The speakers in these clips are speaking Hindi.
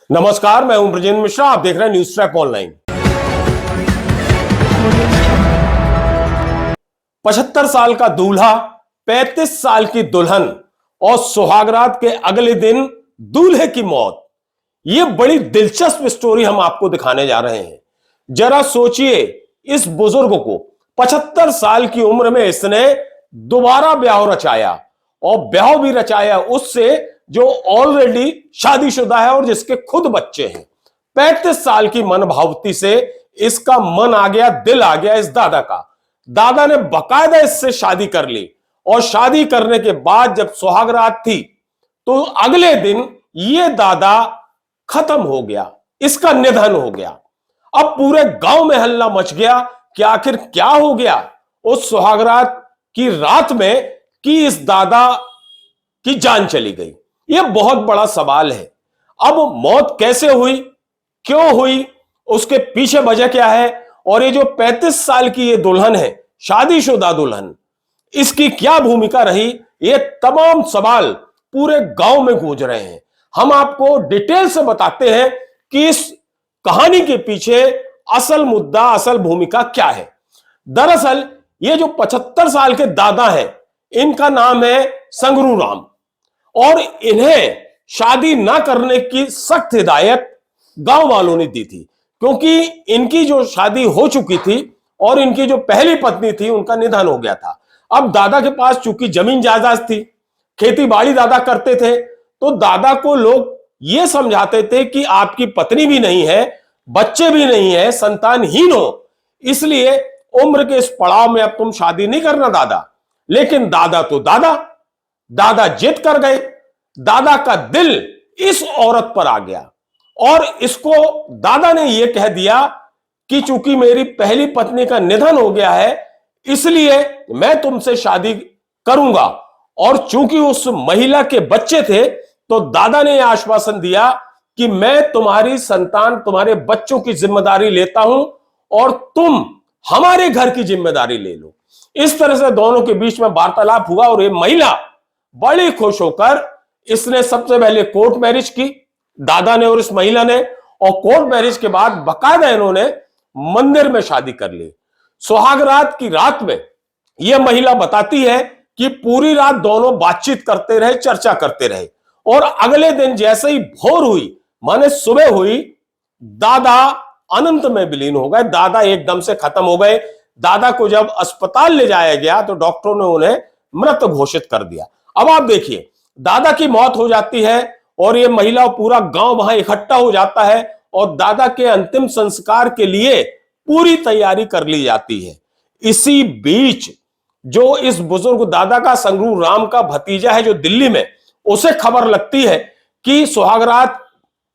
नमस्कार, मैं हूं ब्रजेंद्र मिश्रा। आप देख रहे हैं न्यूज ट्रैक ऑनलाइन। 75 साल का दूल्हा, 35 साल की दुल्हन और सुहागरात के अगले दिन दूल्हे की मौत। यह बड़ी दिलचस्प स्टोरी हम आपको दिखाने जा रहे हैं। जरा सोचिए, इस बुजुर्ग को 75 साल की उम्र में इसने दोबारा ब्याह रचाया, और ब्याह भी रचाया उससे जो ऑलरेडी शादीशुदा है और जिसके खुद बच्चे हैं। 35 साल की मनभावती से इसका मन आ गया, दिल आ गया इस दादा का। दादा ने बकायदा इससे शादी कर ली, और शादी करने के बाद जब सुहागरात थी तो अगले दिन ये दादा खत्म हो गया, इसका निधन हो गया। अब पूरे गांव में हल्ला मच गया कि आखिर क्या हो गया उस सुहागरात की रात में कि इस दादा की जान चली गई। यह बहुत बड़ा सवाल है। अब मौत कैसे हुई, क्यों हुई, उसके पीछे वजह क्या है, और ये जो 35 साल की ये दुल्हन है, शादीशुदा दुल्हन, इसकी क्या भूमिका रही, ये तमाम सवाल पूरे गांव में गूंज रहे हैं। हम आपको डिटेल से बताते हैं कि इस कहानी के पीछे असल मुद्दा, असल भूमिका क्या है। दरअसल ये जो 75 साल के दादा हैं, इनका नाम है संगरू राम, और इन्हें शादी ना करने की सख्त हिदायत गांव वालों ने दी थी, क्योंकि इनकी जो शादी हो चुकी थी और इनकी जो पहली पत्नी थी उनका निधन हो गया था। अब दादा के पास चूंकि जमीन जायदाद थी, खेती बाड़ी दादा करते थे, तो दादा को लोग यह समझाते थे कि आपकी पत्नी भी नहीं है, बच्चे भी नहीं है, संतानहीन हो, इसलिए उम्र के इस पड़ाव में अब तुम शादी नहीं करना दादा। लेकिन दादा तो दादा जिद कर गए। दादा का दिल इस औरत पर आ गया, और इसको दादा ने यह कह दिया कि चूंकि मेरी पहली पत्नी का निधन हो गया है, इसलिए मैं तुमसे शादी करूंगा। और चूंकि उस महिला के बच्चे थे, तो दादा ने यह आश्वासन दिया कि मैं तुम्हारी संतान, तुम्हारे बच्चों की जिम्मेदारी लेता हूं, और तुम हमारे घर की जिम्मेदारी ले लो। इस तरह से दोनों के बीच में वार्तालाप हुआ, और यह महिला बड़ी खुश होकर इसने सबसे पहले कोर्ट मैरिज की, दादा ने और इस महिला ने, और कोर्ट मैरिज के बाद बकायदा इन्होंने मंदिर में शादी कर ली। सुहागरात की रात में यह महिला बताती है कि पूरी रात दोनों बातचीत करते रहे, चर्चा करते रहे, और अगले दिन जैसे ही भोर हुई, माने सुबह हुई, दादा अनंत में विलीन हो गए। दादा एकदम से खत्म हो गए। दादा को जब अस्पताल ले जाया गया तो डॉक्टरों ने उन्हें मृत घोषित कर दिया। अब आप देखिए, दादा की मौत हो जाती है और ये महिला, पूरा गांव वहां इकट्ठा हो जाता है, और दादा के अंतिम संस्कार के लिए पूरी तैयारी कर ली जाती है। इसी बीच जो इस बुजुर्ग दादा का, संगरू राम का भतीजा है जो दिल्ली में, उसे खबर लगती है कि सुहागरात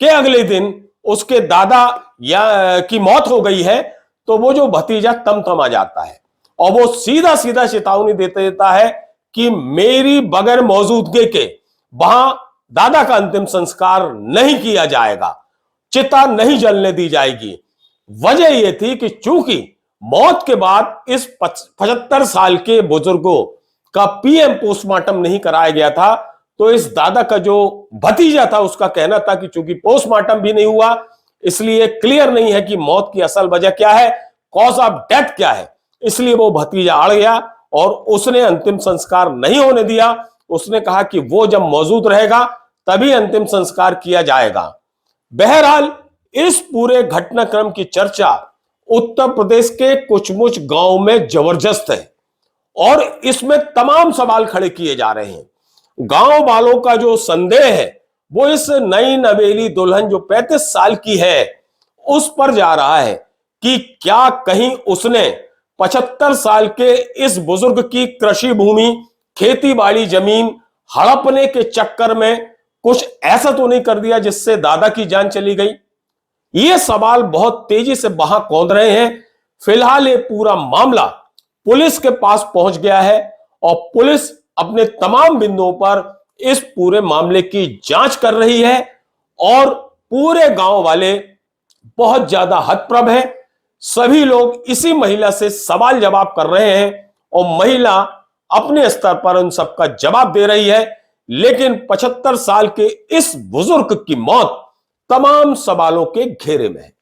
के अगले दिन उसके दादा की मौत हो गई है। तो वो जो भतीजा तमतमा जाता है, और वो सीधा सीधा चेतावनी देता है कि मेरी बगैर मौजूदगी के वहां दादा का अंतिम संस्कार नहीं किया जाएगा, चिता नहीं जलने दी जाएगी। वजह यह थी कि चूंकि मौत के बाद इस 75 साल के बुजुर्गों का पीएम पोस्टमार्टम नहीं कराया गया था, तो इस दादा का जो भतीजा था उसका कहना था कि चूंकि पोस्टमार्टम भी नहीं हुआ, इसलिए क्लियर नहीं है कि मौत की असल वजह क्या है, कॉज ऑफ डेथ क्या है। इसलिए वो भतीजा अड़ गया और उसने अंतिम संस्कार नहीं होने दिया। उसने कहा कि वो जब मौजूद रहेगा तभी अंतिम संस्कार किया जाएगा। बहरहाल इस पूरे घटनाक्रम की चर्चा उत्तर प्रदेश के कुछ गांव में जबरदस्त है, और इसमें तमाम सवाल खड़े किए जा रहे हैं। गांव वालों का जो संदेह है वो इस नई नवेली दुल्हन जो 35 साल की है उस पर जा रहा है कि क्या कहीं उसने 75 साल के इस बुजुर्ग की कृषि भूमि, खेती बाड़ी जमीन हड़पने के चक्कर में कुछ ऐसा तो नहीं कर दिया जिससे दादा की जान चली गई। ये सवाल बहुत तेजी से वहां कौंध रहे हैं। फिलहाल ये पूरा मामला पुलिस के पास पहुंच गया है, और पुलिस अपने तमाम बिंदुओं पर इस पूरे मामले की जांच कर रही है, और पूरे गांव वाले बहुत ज्यादा हतप्रभ हैं। सभी लोग इसी महिला से सवाल जवाब कर रहे हैं, और महिला अपने स्तर पर उन सबका जवाब दे रही है। लेकिन 75 साल के इस बुजुर्ग की मौत तमाम सवालों के घेरे में है।